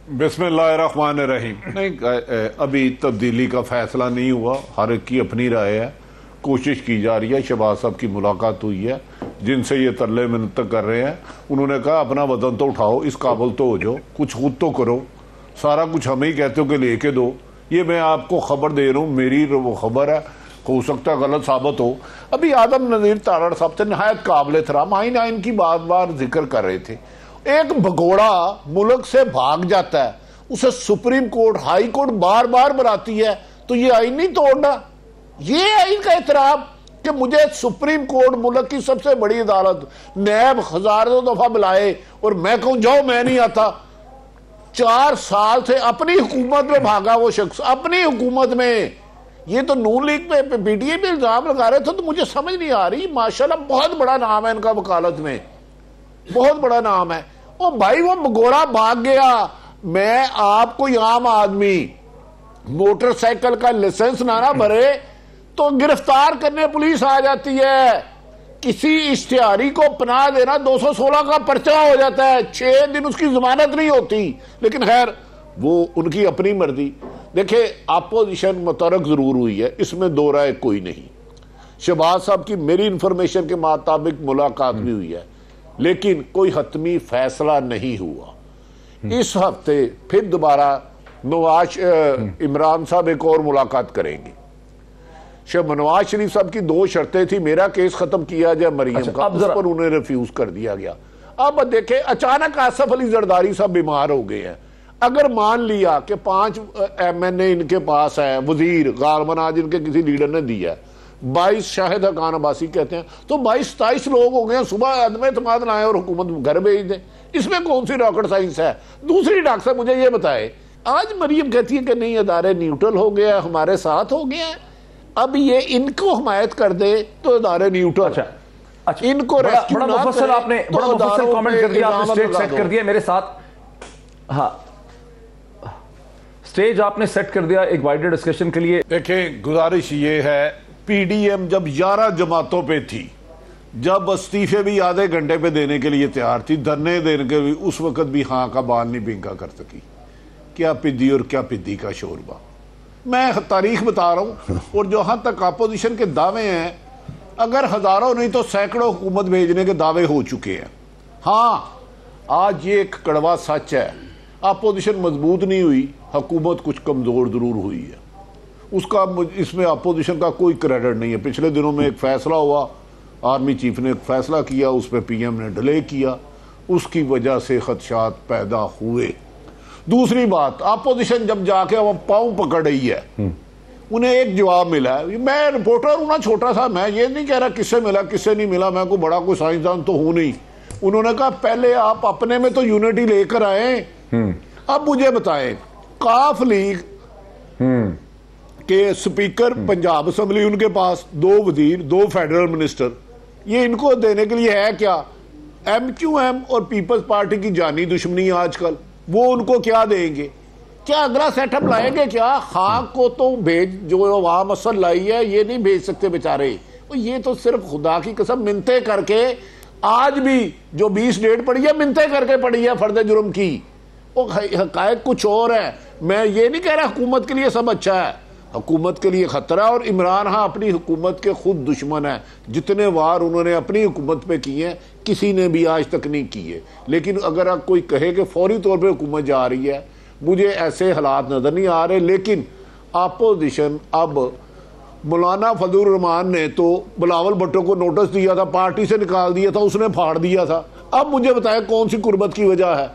बिस्मिल्लाहिर्रहमानिर्रहीम। नहीं, अभी तब्दीली का फैसला नहीं हुआ, हर एक की अपनी राय है, कोशिश की जा रही है। शहबाज साहब की मुलाकात हुई है, जिनसे ये तरले मिन्नत कर रहे हैं, उन्होंने कहा अपना वतन तो उठाओ, इस काबिल तो हो जाओ, कुछ खुद तो करो, सारा कुछ हमें ही कहते हो कि लेके दो। ये मैं आपको खबर दे रहा हूँ, मेरी वो खबर है, हो सकता है गलत साबित हो। अभी आदम नज़ीर तारड़ साहब थे, नहायत काबिल एहतराम, आइन आइन की बार बार जिक्र कर रहे थे। एक भगोड़ा मुल्क से भाग जाता है, उसे supreme court high court bar बार बुलाती है, तो ये आइन नहीं तोड़ना? ये आइन का एहतराम कि मुझे सुप्रीम कोर्ट मुल्क की सबसे बड़ी अदालत नैब हजारों दफा बुलाए और मैं कहूं जाओ, मैं नहीं आता। 4 साल से अपनी हुकूमत में भागा वो शख्स, अपनी हुकूमत में। ये तो नून लीग पे पीटीआई पे इल्जाम लगा रहे थे, तो मुझे समझ नहीं आ रही। माशाल्लाह बहुत बड़ा नाम है इनका वकालत में, बहुत बड़ा नाम है। ओ भाई, वो भगोड़ा भाग गया। मैं आपको आम आदमी मोटरसाइकिल का लाइसेंस ना भरे तो गिरफ्तार करने पुलिस आ जाती है। किसी इश्तिहारी को पनाह देना 216 का पर्चा हो जाता है, 6 दिन उसकी जमानत नहीं होती। लेकिन खैर, वो उनकी अपनी मर्जी। देखिए, अपोजिशन मुतरक जरूर हुई है, इसमें दो राय कोई नहीं। शहबाज साहब की मेरी इंफॉर्मेशन के मुताबिक मुलाकात भी हुई है, लेकिन कोई हतमी फैसला नहीं हुआ। इस हफ्ते फिर दोबारा इमरान साहब एक और मुलाकात करेंगे। नवाज शरीफ साहब की 2 शर्तें थी, मेरा केस खत्म किया जाए मरियम का, उस पर उन्हें रिफ्यूज कर दिया गया। अब देखे, अचानक आसफ अली जरदारी साहब बीमार हो गए हैं। अगर मान लिया कि 5 MNA इनके पास है, वजीर गालमन आज इनके किसी लीडर ने दिया, 22 शाहिद हकान अब्बासी कहते हैं, तो 22-27 लोग हो गए। सुबह अदम एतमाद लाए और हुकूमत घर भेज दें, इसमें कौन सी रॉकेट साइंस है? दूसरी डॉक्टर साहब मुझे ये बताए, आज मरियम कहती है कि नहीं, अदारे न्यूट्रल हो गया, हमारे साथ हो गया। अब ये इनको हमायत कर दे तो अदारे न्यूट्रल। अच्छा, इनको बड़ा मुफस्सल आपने बड़ा मुफस्सल कमेंट कर दिया, आपने स्टेज सेट कर दिया मेरे साथ। हाँ, स्टेज आपने सेट कर दिया एक वाइडर डिस्कशन के लिए। देखें, गुजारिश ये है, पीडीएम जब 11 जमातों पे थी, जब इस्तीफे भी आधे घंटे पे देने के लिए तैयार थी, धरने देने के भी, उस वक्त भी हाँ का बाल नहीं बिंगा कर सकी। क्या पिद्दी और क्या पिद्दी का शोरबा। मैं तारीख बता रहा हूं, और जहां तक अपोजिशन के दावे हैं, अगर हजारों नहीं तो सैकड़ों हुकूमत भेजने के दावे हो चुके हैं। हाँ, आज ये एक कड़वा सच है, अपोजिशन मजबूत नहीं हुई, हुकूमत कुछ कमजोर जरूर हुई है। उसका इसमें अपोजिशन का कोई क्रेडिट नहीं है। पिछले दिनों में एक फैसला हुआ, आर्मी चीफ ने एक फैसला किया, उस पर पीएम ने डिले किया, उसकी वजह से खदशात पैदा हुए। दूसरी बात, अपोजिशन जब जाके वो पांव पकड़ रही है, उन्हें एक जवाब मिला है। मैं रिपोर्टर हूं ना, छोटा सा, मैं ये नहीं कह रहा किससे मिला किससे नहीं मिला, मैं कोई बड़ा कोई साइंसदान तो हूं नहीं। उन्होंने कहा पहले आप अपने में तो यूनिटी लेकर आए, अब मुझे बताएं, काफ लीग के स्पीकर पंजाब असेंबली, उनके पास 2 वजीर, 2 फेडरल मिनिस्टर, ये इनको देने के लिए है क्या? MQM और पीपल्स पार्टी की जानी दुश्मनी आजकल, वो उनको क्या देंगे? क्या अगला सेटअप लाएंगे क्या? खाक को तो भेज, जो वहां मसल लाई है, ये नहीं भेज सकते बेचारे। ये तो सिर्फ खुदा की कसम मिन्नते करके, आज भी जो 20 डेट पड़ी है, मिन्नते करके पड़ी है फर्द जुर्म की। वो हकायक कुछ और है। मैं ये नहीं कह रहा हुकूमत के लिए सब अच्छा है, हुकूमत के लिए खतरा। और इमरान हाँ अपनी हुकूमत के खुद दुश्मन है, जितने वार उन्होंने अपनी हुकूमत पे किए हैं, किसी ने भी आज तक नहीं किए। लेकिन अगर आप कोई कहे कि फौरी तौर पे हुकूमत जा रही है, मुझे ऐसे हालात नजर नहीं आ रहे। लेकिन अपोजिशन, अब मौलाना फजलुर रहमान ने तो बिलावल भुट्टो को नोटिस दिया था, पार्टी से निकाल दिया था, उसने फाड़ दिया था। अब मुझे बताया कौन सी कुर्बत की वजह है?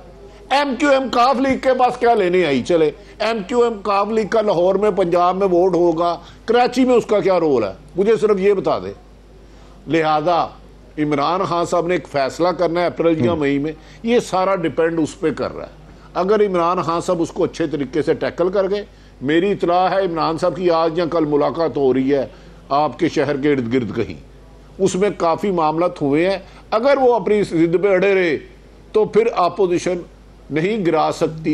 MQM काफ लीग के पास क्या लेने आई? चले, MQM काफ लीग का लाहौर में पंजाब में वोट होगा, कराची में उसका क्या रोल है? मुझे सिर्फ ये बता दे। लिहाजा इमरान खान साहब ने एक फैसला करना है अप्रैल या मई में, ये सारा डिपेंड उस पर कर रहा है। अगर इमरान खान साहब उसको अच्छे तरीके से टैकल कर गए, मेरी इतला है इमरान साहब की आज या कल मुलाकात हो रही है आपके शहर के इर्द गिर्द कहीं, उसमें काफ़ी मामलात हुए हैं। अगर वो अपनी जिद पे अड़े रहे तो फिर अपोजिशन नहीं गिरा सकती,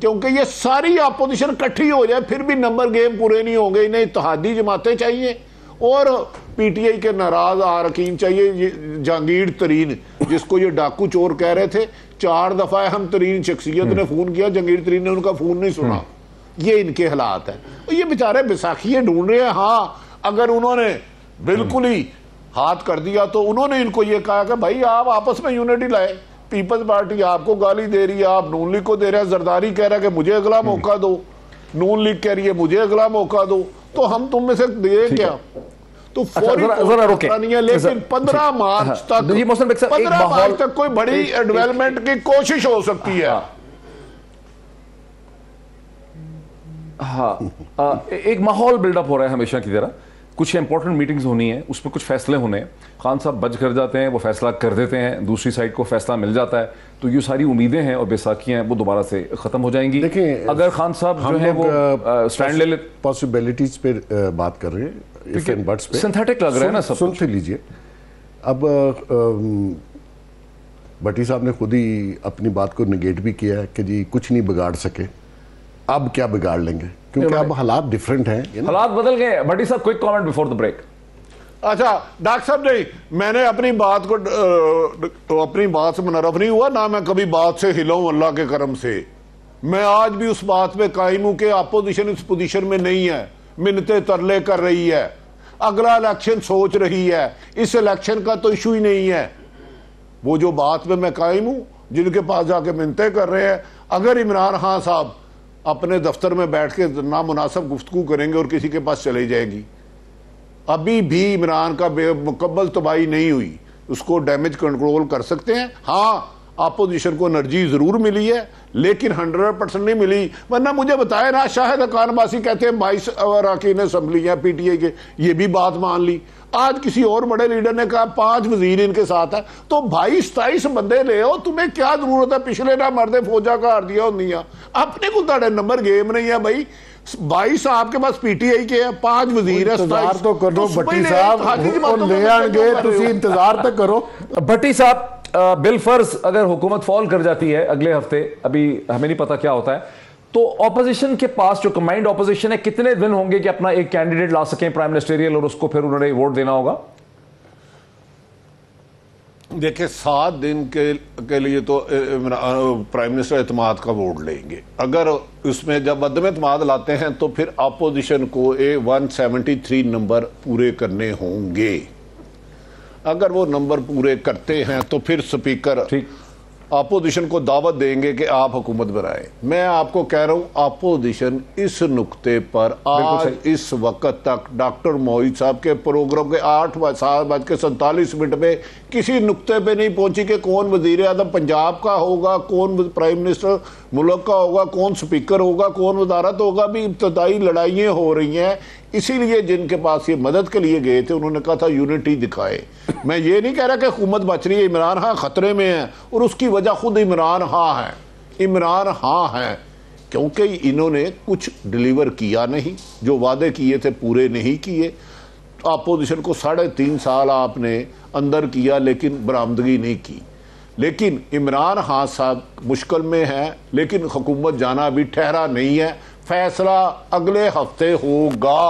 क्योंकि ये सारी अपोजिशन इकट्ठी हो जाए फिर भी नंबर गेम पूरे नहीं होंगे। इन्हें इत्तेहादी जमातें चाहिए और पीटीआई के नाराज आरकीन चाहिए। ये जहांगीर तरीन, जिसको ये डाकू चोर कह रहे थे, 4 दफा अहम तरीन शख्सियत ने फोन किया, जहांगीर तरीन ने उनका फोन नहीं सुना। ये इनके हालात है। ये बेचारे बैसाखियां ढूंढ रहे हैं। हाँ, अगर उन्होंने बिल्कुल ही हाथ कर दिया तो उन्होंने इनको ये कहा कि भाई आप आपस में यूनिटी लाए। पीपल्स पार्टी आपको गाली दे रही है, आप नून लीग को दे रहे हैं, जरदारी कह रहा है कि मुझे अगला मौका दो, नून लीग कह रही है मुझे अगला मौका दो, तो हम तुम में से दे क्या? तो जरा रोके, लेकिन 15 मार्च तक 15 मार्च तक कोई बड़ी डेवलपमेंट की कोशिश हो सकती है। हाँ, एक माहौल बिल्डअप हो रहा है हमेशा की तरह। कुछ इंपॉर्टेंट मीटिंग्स होनी है, उसमें कुछ फैसले होने हैं। खान साहब बच कर जाते हैं, वो फैसला कर देते हैं, दूसरी साइड को फैसला मिल जाता है, तो ये सारी उम्मीदें हैं और बैसाखियां हैं वो दोबारा से खत्म हो जाएंगी। देखिए, अगर खान साहब जो है वो स्टैंड ले ले, पॉसिबिलिटीज पे बात कर रहे हैं, इफ एंड बट्स पे सिंथेटिक लग रहा है ना सब। सुनते लीजिए, अब भट्टी साहब ने खुद ही अपनी बात को निगेट भी किया है कि जी कुछ नहीं बिगाड़ सके, अब क्या बिगाड़ लेंगे, क्योंकि अब हालात डिफरेंट हैं, हालात बदल गए। भट्टी साहब, quick comment before the break. अच्छा डॉक्टर साहब, नहीं, मैंने अपनी बात को अपनी बात से मुनरफ नहीं हुआ ना, मैं कभी बात से हिला हूं, अल्लाह के करम से। मैं आज भी उस बात पे कायम हूं कि अपोजिशन इस पोजीशन में नहीं है, मिन्नतें तरले कर रही है, अगला इलेक्शन सोच रही है, इस इलेक्शन का तो इशू ही नहीं है। वो जो बात पे मैं कायम हूं, जिनके पास जाके मिन्नतें कर रहे हैं, अगर इमरान खान साहब अपने दफ्तर में बैठ के नामुनासिब गुफ्तगू करेंगे और किसी के पास चली जाएगी, अभी भी इमरान का मुकम्मल तबाही नहीं हुई, उसको डैमेज कंट्रोल कर सकते हैं। हाँ, अपोजिशन को एनर्जी जरूर मिली है, लेकिन 100% नहीं मिली। वरना मुझे बताया ना, शाहिद खान बासी कहते हैं 22 अरकान असम्बली है पीटीआई के, ये भी बात मान ली। आज किसी और बड़े लीडर ने कहा 5 वजीर इनके साथ है, तो 22-23 बंदे ले आओ, तुम्हें क्या जरूरत है? पिछले ना मरदे फौजा का हार दिया होंदिया, अपने को ताड़े नंबर गेम नहीं है भाई। 22 आपके पास पीटीआई के हैं, 5 वजीर है, इंतजार तो करो भट्टी साहब, ले आएंगे, तुसी इंतजार तो करो। भट्टी साहब, बिल फर्ज अगर हुकूमत फॉल कर जाती है अगले हफ्ते, अभी हमें नहीं पता क्या होता है, तो ऑपोजिशन के पास जो कंबाइंड ऑपोजिशन है, कितने दिन होंगे कि अपना एक कैंडिडेट ला सकें प्राइम मिनिस्टरियल, और उसको फिर उन्होंने वोट देना होगा? देखिए, 7 दिन के लिए तो प्राइम मिनिस्टर एतमाद का वोट लेंगे। अगर उसमें जब अदम एतमाद लाते हैं तो फिर अपोजिशन को 173 नंबर पूरे करने होंगे। अगर वो नंबर पूरे करते हैं तो फिर स्पीकर अपोजिशन को दावत देंगे कि आप हुकूमत बनाएं। मैं आपको कह रहा हूं, अपोजिशन इस नुक्ते पर आज इस वक्त तक डॉक्टर मोहित साहब के प्रोग्राम के 8:47 में किसी नुक्ते पे नहीं पहुंची कि कौन वजीर आजम पंजाब का होगा, कौन प्राइम मिनिस्टर मुल्क का होगा, कौन स्पीकर होगा, कौन वजारत होगा। भी इब्तदाई लड़ाइयाँ हो रही हैं। इसीलिए जिनके पास ये मदद के लिए गए थे, उन्होंने कहा था यूनिटी दिखाए। मैं ये नहीं कह रहा कि हुकूमत बच रही है, इमरान खान खतरे में है, और उसकी वजह खुद इमरान खान है। इमरान खान है क्योंकि इन्होंने कुछ डिलीवर किया नहीं, जो वादे किए थे पूरे नहीं किए। अपोजिशन को 3.5 साल आपने अंदर किया, लेकिन बरामदगी नहीं की। लेकिन इमरान खान साहब मुश्किल में है, लेकिन हुकूमत जाना अभी ठहरा नहीं है। फैसला अगले हफ्ते होगा।